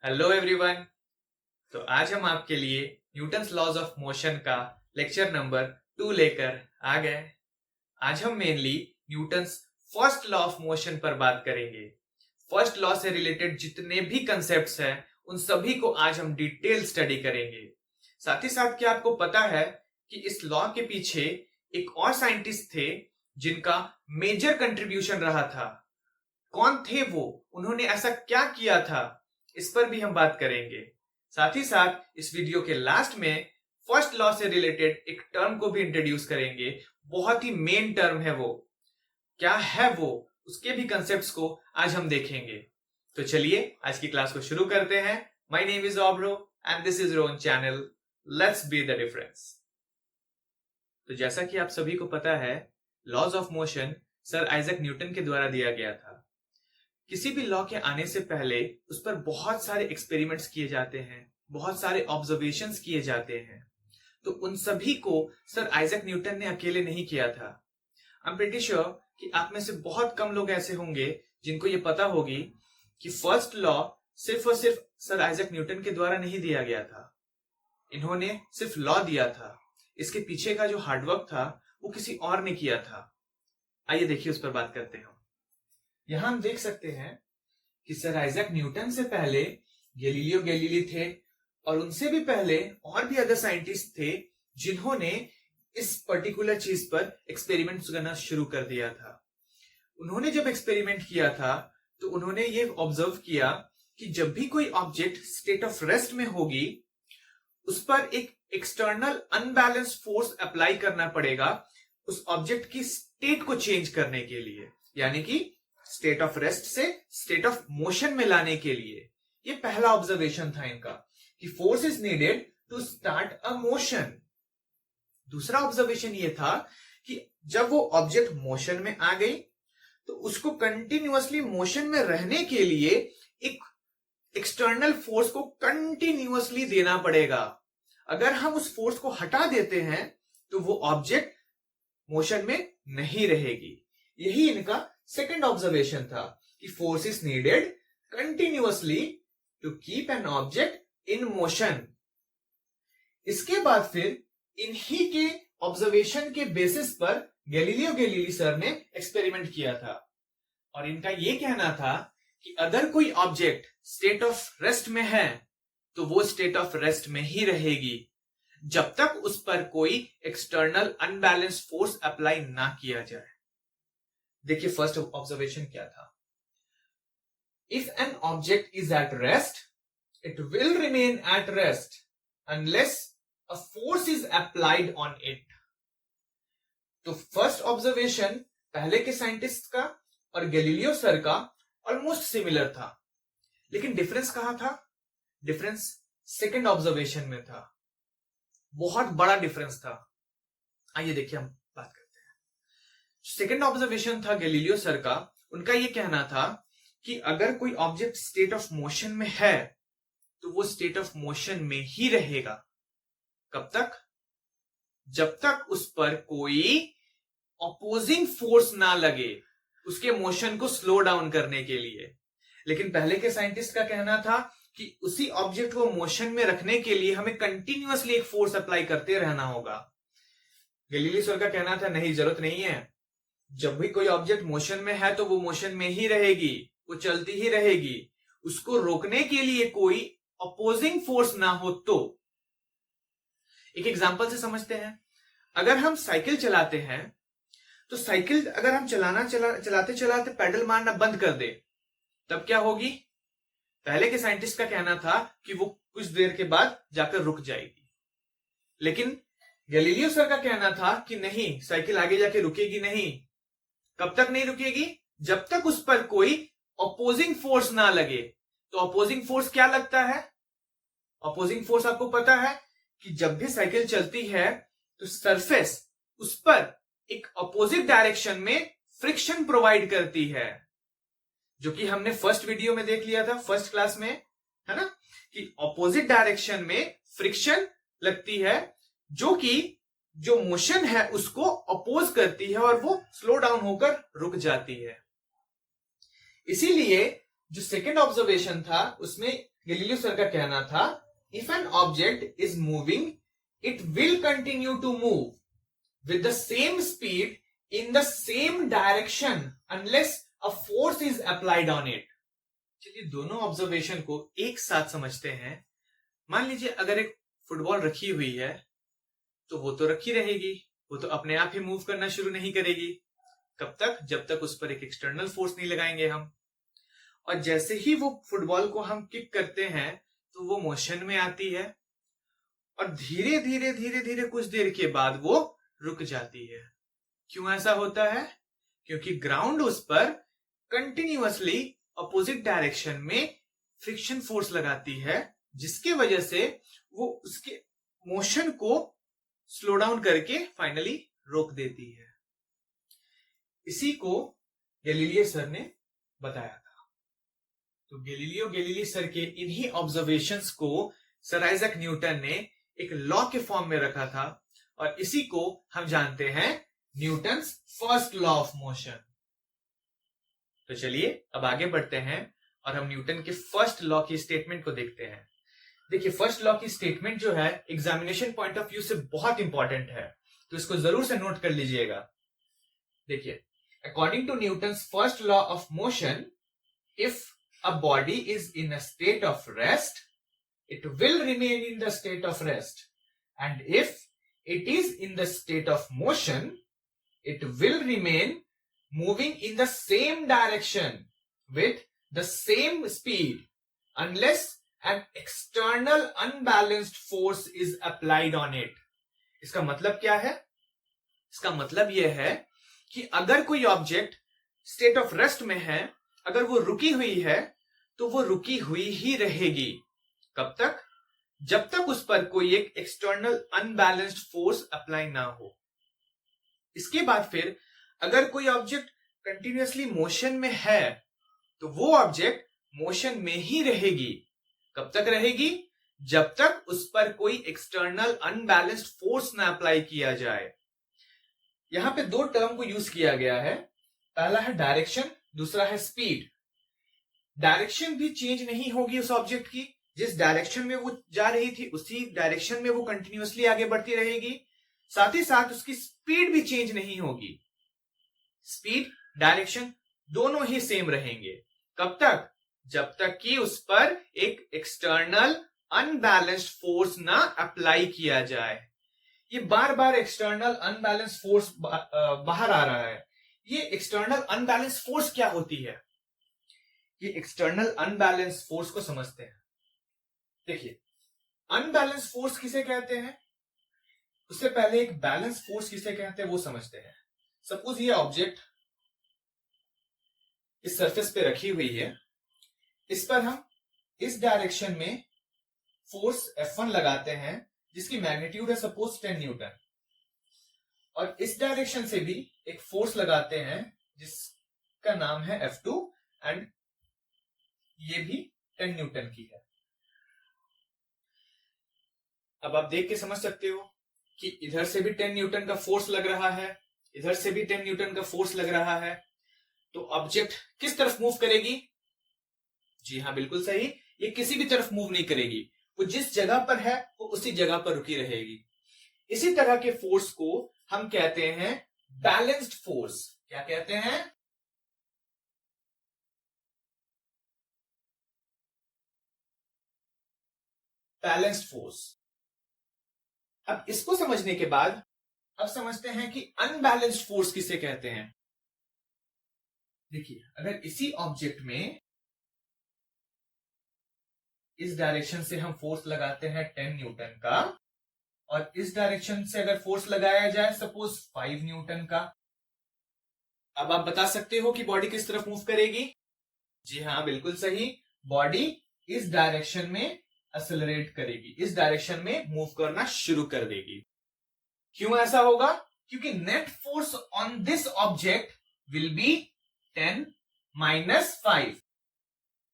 Hello everyone. तो आज हम आपके लिए न्यूटन्स लॉज ऑफ मोशन का लेक्चर नंबर 2 लेकर आ गए। आज हम mainly Newton's first law of motion पर बात करेंगे। फर्स्ट लॉ से रिलेटेड जितने भी कंसेप्ट्स हैं उन सभी को आज हम डिटेल स्टडी करेंगे। साथ ही साथ क्या आपको पता है कि इस लॉ के पीछे एक और साइंटिस्ट थे जिनका मेजर कंट्रीब्यूशन रहा था। कौन थे वो, उन्होंने ऐसा क्या किया था, इस पर भी हम बात करेंगे। साथ ही साथ इस वीडियो के लास्ट में फर्स्ट लॉ से रिलेटेड एक टर्म को भी इंट्रोड्यूस करेंगे। बहुत ही मेन टर्म है वो, क्या है वो, उसके भी कंसेप्ट्स को आज हम देखेंगे। तो चलिए आज की क्लास को शुरू करते हैं। My name is Aubro and this is your own channel, let's be the difference. तो जैसा कि आप सभी को पता है, laws of motion sir Isaac Newton के द्वारा दिया गया था। किसी भी लॉ के आने से पहले उस पर बहुत सारे एक्सपेरिमेंट्स किए जाते हैं, बहुत सारे ऑब्जर्वेशंस किए जाते हैं। तो उन सभी को सर आइजैक न्यूटन ने अकेले नहीं किया था। आई एम प्रीटी श्योर कि आप में से बहुत कम लोग ऐसे होंगे जिनको ये पता होगी कि फर्स्ट लॉ सिर्फ और सिर्फ सर आइजैक न्यूटन के द्वारा नहीं दिया गया था। इन्होंने सिर्फ लॉ दिया था, इसके पीछे का जो हार्डवर्क था वो किसी और ने किया था। आइए देखिए उस पर बात करते हैं। यहां हम देख सकते हैं कि सर आइजैक न्यूटन से पहले गैलीलियो गैलीली थे और उनसे भी पहले और भी अदर साइंटिस्ट थे जिन्होंने इस पर्टिकुलर चीज पर एक्सपेरिमेंट्स करना शुरू कर दिया था। उन्होंने जब एक्सपेरिमेंट किया था तो उन्होंने ये ऑब्जर्व किया कि जब भी कोई ऑब्जेक्ट स्टेट ऑफ रेस्ट में होगी उस पर एक एक्सटर्नल अनबैलेंस फोर्स अप्लाई करना पड़ेगा उस ऑब्जेक्ट की स्टेट को चेंज करने के लिए, यानी कि स्टेट ऑफ रेस्ट से स्टेट ऑफ मोशन में लाने के लिए। ये पहला ऑब्जर्वेशन था इनका कि force is needed to start a motion. दूसरा ऑब्जर्वेशन ये था कि जब वो ऑब्जेक्ट मोशन में आ गई तो उसको कंटिन्यूअसली मोशन में रहने के लिए एक एक्सटर्नल फोर्स को कंटिन्यूअसली देना पड़ेगा। अगर हम उस फोर्स को हटा देते हैं तो वो ऑब्जेक्ट मोशन में नहीं रहेगी। यही इनका सेकेंड ऑब्जर्वेशन था कि force is needed continuously to keep an object in motion. इसके बाद फिर इन्हीं के ऑब्जर्वेशन के बेसिस पर गैलीलियो गैलीली सर ने एक्सपेरिमेंट किया था और इनका यह कहना था कि अगर कोई ऑब्जेक्ट स्टेट ऑफ रेस्ट में है तो वो स्टेट ऑफ रेस्ट में ही रहेगी जब तक उस पर कोई एक्सटर्नल अनबैलेंस फोर्स अप्लाई ना किया जाए। देखिए फर्स्ट ऑब्जर्वेशन क्या था। If an object is at rest it will remain at rest unless a force is applied on it. तो फर्स्ट ऑब्जर्वेशन पहले के साइंटिस्ट का और गैलीलियो सर का ऑलमोस्ट सिमिलर था, लेकिन डिफरेंस कहां था? डिफरेंस सेकेंड ऑब्जर्वेशन में था। बहुत बड़ा डिफरेंस था। आइए देखिए हम बात करते हैं। सेकेंड ऑब्जर्वेशन था गैलीलियो सर का, उनका यह कहना था कि अगर कोई ऑब्जेक्ट स्टेट ऑफ मोशन में है तो वो स्टेट ऑफ मोशन में ही रहेगा। कब तक? जब तक उस पर कोई ऑपोजिंग फोर्स ना लगे उसके मोशन को स्लो डाउन करने के लिए। लेकिन पहले के साइंटिस्ट का कहना था कि उसी ऑब्जेक्ट को मोशन में रखने के लिए हमें कंटिन्यूअसली एक फोर्स अप्लाई करते रहना होगा। गैलीलियो सर का कहना था नहीं, जरूरत नहीं है, जब भी कोई ऑब्जेक्ट मोशन में है तो वो मोशन में ही रहेगी, वो चलती ही रहेगी, उसको रोकने के लिए कोई अपोजिंग फोर्स ना हो। तो एक एग्जांपल से समझते हैं। अगर हम साइकिल चलाते हैं तो साइकिल अगर हम चलाते चलाते पैडल मारना बंद कर दे तब क्या होगी? पहले के साइंटिस्ट का कहना था कि वो कुछ देर के बाद जाकर रुक जाएगी, लेकिन गैलीलियो सर का कहना था कि नहीं, साइकिल आगे जाके रुकेगी नहीं। कब तक नहीं रुकेगी? जब तक उस पर कोई अपोजिंग फोर्स ना लगे। तो अपोजिंग फोर्स क्या लगता है? अपोजिंग फोर्स आपको पता है कि जब भी साइकिल चलती है तो सरफेस उस पर एक अपोजिट डायरेक्शन में फ्रिक्शन प्रोवाइड करती है, जो कि हमने फर्स्ट वीडियो में देख लिया था, फर्स्ट क्लास में, है ना, कि अपोजिट डायरेक्शन में फ्रिक्शन लगती है जो कि जो मोशन है उसको अपोज करती है और वो स्लो डाउन होकर रुक जाती है। इसीलिए जो सेकेंड ऑब्जर्वेशन था उसमें गैलीलियो सर का कहना था, if an object is moving it will continue to move with the same speed in the same direction unless a force is applied on it. चलिए दोनों ऑब्जर्वेशन को एक साथ समझते हैं। मान लीजिए अगर एक फुटबॉल रखी हुई है तो वो तो रखी रहेगी, वो तो अपने आप ही मूव करना शुरू नहीं करेगी। कब तक? जब तक उस पर एक एक्सटर्नल फोर्स नहीं लगाएंगे हम। और जैसे ही वो फुटबॉल को हम किक करते हैं तो वो मोशन में आती है और धीरे धीरे धीरे धीरे कुछ देर के बाद वो रुक जाती है। क्यों ऐसा होता है? क्योंकि ग्राउंड उस पर कंटिन्यूअसली अपोजिट डायरेक्शन में फ्रिक्शन फोर्स लगाती है, जिसकी वजह से वो उसके मोशन को स्लो डाउन करके फाइनली रोक देती है। इसी को गैलीलियो सर ने बताया था। तो गैलीलियो गैलीली सर के इन्हीं ऑब्जर्वेशंस को सर आइजैक न्यूटन ने एक लॉ के फॉर्म में रखा था और इसी को हम जानते हैं Newton's first law of motion. तो चलिए अब आगे बढ़ते हैं और हम न्यूटन के फर्स्ट लॉ की स्टेटमेंट को देखते हैं। देखिए फर्स्ट लॉ की स्टेटमेंट जो है एग्जामिनेशन पॉइंट ऑफ व्यू से बहुत इंपॉर्टेंट है, तो इसको जरूर से नोट कर लीजिएगा। देखिए, according to Newton's first law of motion, if a body is in a state of rest it will remain in the state of rest, and if it is in the state of motion it will remain moving in the same direction with the same speed unless an external unbalanced force is applied on it। इसका मतलब क्या है? इसका मतलब यह है कि अगर कोई ऑब्जेक्ट स्टेट ऑफ रेस्ट में है, अगर वो रुकी हुई है तो वो रुकी हुई ही रहेगी। कब तक? जब तक उस पर कोई एक एक्सटर्नल अनबैलेंस्ड फोर्स अप्लाई ना हो। इसके बाद फिर अगर कोई ऑब्जेक्ट कंटिन्यूअसली मोशन में है तो वो ऑब्जेक्ट मोशन में ही रहेगी। कब तक रहेगी? जब तक उस पर कोई एक्सटर्नल अनबैलेंस्ड फोर्स ना अप्लाई किया जाए। यहां पे दो टर्म को यूज किया गया है, पहला है डायरेक्शन, दूसरा है स्पीड। डायरेक्शन भी चेंज नहीं होगी उस ऑब्जेक्ट की, जिस डायरेक्शन में वो जा रही थी उसी डायरेक्शन में वो कंटिन्यूअसली आगे बढ़ती रहेगी। साथ ही साथ उसकी स्पीड भी चेंज नहीं होगी। स्पीड, डायरेक्शन दोनों ही सेम रहेंगे। कब तक? जब तक कि उस पर एक एक्सटर्नल अनबैलेंस्ड फोर्स ना अप्लाई किया जाए। ये बार बार एक्सटर्नल अनबैलेंस फोर्स बाहर आ रहा है। ये एक्सटर्नल अनबैलेंस फोर्स क्या होती है? ये एक्सटर्नल अनबैलेंस फोर्स को समझते हैं। देखिए, अनबैलेंस फोर्स किसे कहते हैं? उससे पहले एक बैलेंस फोर्स किसे कहते हैं वो समझते हैं। सपोज ये ऑब्जेक्ट इस सरफेस पे रखी हुई है, इस पर हम इस डायरेक्शन में फोर्स F1 लगाते हैं जिसकी मैग्नीट्यूड है सपोज 10 न्यूटन, और इस डायरेक्शन से भी एक फोर्स लगाते हैं जिसका नाम है F2 एंड ये भी 10 न्यूटन की है। अब आप देख के समझ सकते हो कि इधर से भी 10 न्यूटन का फोर्स लग रहा है, इधर से भी 10 न्यूटन का फोर्स लग रहा है, तो ऑब्जेक्ट किस तरफ मूव करेगी? जी हां, बिल्कुल सही, ये किसी भी तरफ मूव नहीं करेगी। वो जिस जगह पर है वो उसी जगह पर रुकी रहेगी। इसी तरह के फोर्स को हम कहते हैं बैलेंस्ड फोर्स। क्या कहते हैं? Balanced force. अब इसको समझने के बाद अब समझते हैं कि अनबैलेंस्ड फोर्स किसे कहते हैं। देखिए, अगर इसी ऑब्जेक्ट में इस डायरेक्शन से हम फोर्स लगाते हैं 10 न्यूटन का और इस डायरेक्शन से अगर फोर्स लगाया जाए सपोज 5 न्यूटन का, अब आप बता सकते हो कि बॉडी किस तरफ मूव करेगी? जी हां, बिल्कुल सही, बॉडी इस डायरेक्शन में एक्सेलरेट करेगी, इस डायरेक्शन में मूव करना शुरू कर देगी। क्यों ऐसा होगा? क्योंकि net force on this object will be 10 minus 5।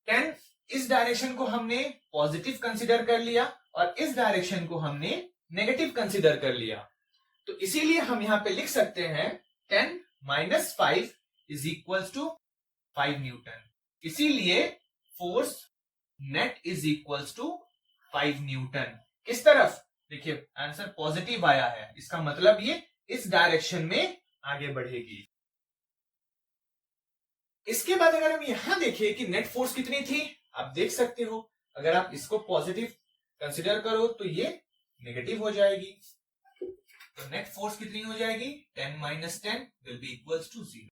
10 इस डायरेक्शन को हमने पॉजिटिव कंसीडर कर लिया और इस डायरेक्शन को हमने नेगेटिव कंसीडर कर लिया, तो इसीलिए हम यहां पे लिख सकते हैं 10 minus 5 is equals to 5 newton. इसीलिए force net is equals to 5 newton. किस तरफ? देखिए आंसर पॉजिटिव आया है, इसका मतलब ये इस डायरेक्शन में आगे बढ़ेगी। इसके बाद अगर हम यहां देखें कि नेट फोर्स कितनी थी, आप देख सकते हो अगर आप इसको पॉजिटिव कंसिडर करो तो ये नेगेटिव हो जाएगी। तो नेट फोर्स कितनी हो जाएगी? 10 minus 10 will be equals to 0।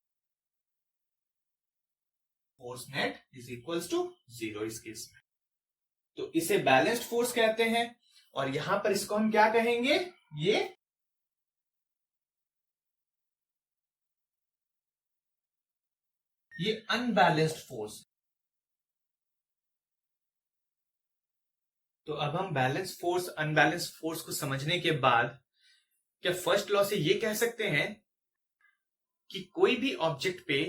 Force net is equals to 0 इस केस में। तो इसे बैलेंस्ड फोर्स कहते हैं और यहां पर इसको हम क्या कहेंगे? ये अनबैलेंस्ड फोर्स। तो अब हम बैलेंस फोर्स अनबैलेंस्ड फोर्स को समझने के बाद क्या फर्स्ट लॉ से ये कह सकते हैं कि कोई भी ऑब्जेक्ट पे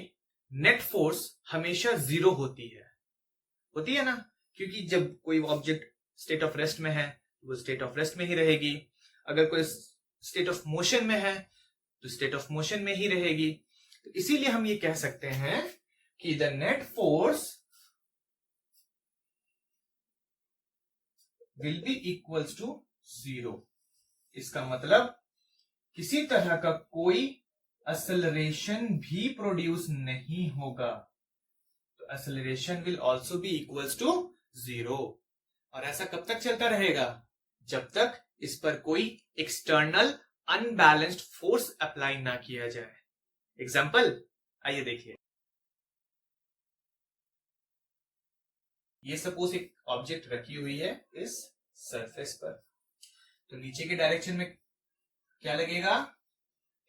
नेट फोर्स हमेशा 0 होती है ना? क्योंकि जब कोई ऑब्जेक्ट स्टेट ऑफ रेस्ट में है वो स्टेट ऑफ रेस्ट में ही रहेगी, अगर कोई स्टेट ऑफ मोशन में है तो स्टेट ऑफ मोशन में ही रहेगी। तो इसीलिए हम ये कह सकते हैं कि the net force will be equals to 0। इसका मतलब किसी तरह का कोई एक्सेलरेशन भी प्रोड्यूस नहीं होगा। तो acceleration will also be equals to 0। और ऐसा कब तक चलता रहेगा? जब तक इस पर कोई एक्सटर्नल अनबैलेंस्ड फोर्स अप्लाई ना किया जाए। एग्जाम्पल आइए देखिए। ये सपोज एक ऑब्जेक्ट रखी हुई है इस सरफेस पर, तो नीचे के डायरेक्शन में क्या लगेगा?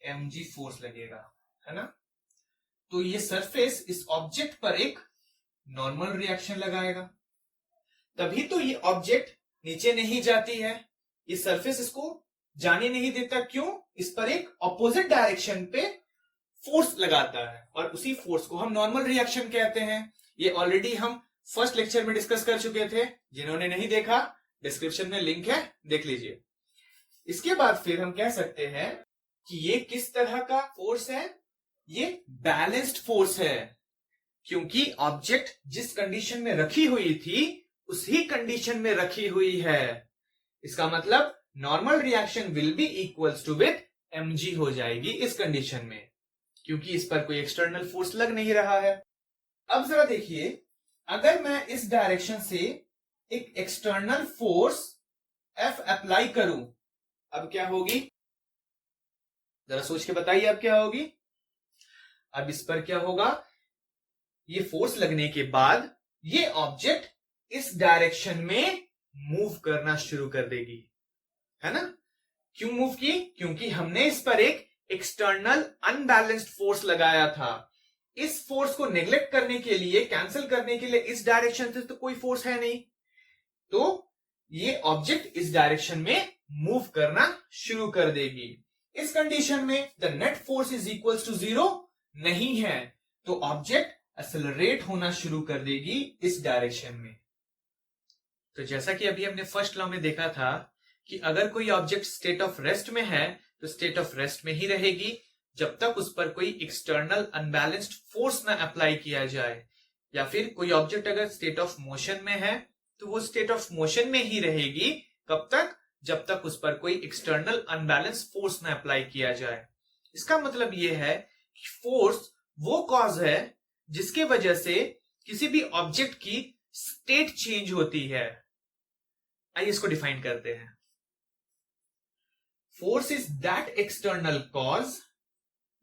mg फोर्स लगेगा, है ना? तो ये सरफेस इस ऑब्जेक्ट पर एक नॉर्मल रिएक्शन लगाएगा, तभी तो ये ऑब्जेक्ट नीचे नहीं जाती है। ये सरफेस इसको जाने नहीं देता। क्यों? इस पर एक ऑपोजिट डायरेक्शन पे फोर्स लगाता है और उसी फोर्स को हम नॉर्मल रिएक्शन कहते हैं। ये ऑलरेडी हम फर्स्ट लेक्चर में डिस्कस कर चुके थे, जिन्होंने नहीं देखा डिस्क्रिप्शन में लिंक है, देख लीजिए। इसके बाद फिर हम कह सकते हैं कि ये किस तरह का फोर्स है? ये बैलेंस्ड फोर्स है, क्योंकि ऑब्जेक्ट जिस कंडीशन में रखी हुई थी उसी कंडीशन में रखी हुई है। इसका मतलब normal reaction will be equals to with mg हो जाएगी इस कंडीशन में, क्योंकि इस पर कोई एक्सटर्नल फोर्स लग नहीं रहा है। अब जरा देखिए, अगर मैं इस डायरेक्शन से एक एक्सटर्नल फोर्स F अप्लाई करूं, अब क्या होगी? जरा सोच के बताइए अब क्या होगी? अब इस पर क्या होगा? ये फोर्स लगने के बाद ये ऑब्जेक्ट इस डायरेक्शन में मूव करना शुरू कर देगी, है ना? क्यों मूव की? क्योंकि हमने इस पर एक एक्सटर्नल अनबैलेंस्ड फोर्स लगाया था। इस फोर्स को नेग्लेक्ट करने के लिए, कैंसिल करने के लिए इस डायरेक्शन से तो कोई फोर्स है नहीं, तो ये ऑब्जेक्ट इस डायरेक्शन में मूव करना शुरू कर देगी। इस कंडीशन में the net force is equals to 0 नहीं है, तो ऑब्जेक्ट एक्सेलरेट होना शुरू कर देगी इस डायरेक्शन में। तो जैसा कि अभी हमने फर्स्ट लॉ में देखा था कि अगर कोई ऑब्जेक्ट स्टेट ऑफ रेस्ट में है तो स्टेट ऑफ रेस्ट में ही रहेगी जब तक उस पर कोई एक्सटर्नल अनबैलेंस्ड फोर्स ना अप्लाई किया जाए, या फिर कोई ऑब्जेक्ट अगर स्टेट ऑफ मोशन में है तो वो स्टेट ऑफ मोशन में ही रहेगी। कब तक? जब तक उस पर कोई एक्सटर्नल अनबैलेंस फोर्स ना अप्लाई किया जाए। इसका मतलब ये है कि फोर्स वो कॉज है जिसके वजह से किसी भी ऑब्जेक्ट की स्टेट चेंज होती है। आइए इसको डिफाइन करते हैं। Force is that external cause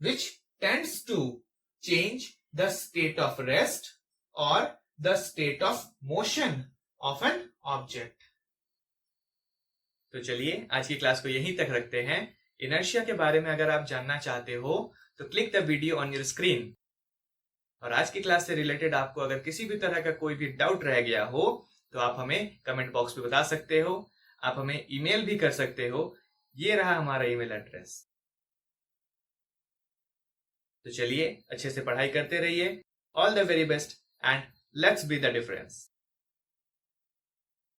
which tends to change the state of rest or the state of motion of an object। तो चलिए आज की क्लास को यहीं तक रखते हैं। इनर्शिया के बारे में अगर आप जानना चाहते हो तो click the video on your screen. और आज की क्लास से रिलेटेड आपको अगर किसी भी तरह का कोई भी डाउट रह गया हो तो आप हमें कमेंट बॉक्स में बता सकते हो, आप हमें ईमेल भी कर सकते हो। ये रहा हमारा ईमेल एड्रेस। तो चलिए अच्छे से पढ़ाई करते रहिए। All the very best and let's be the difference.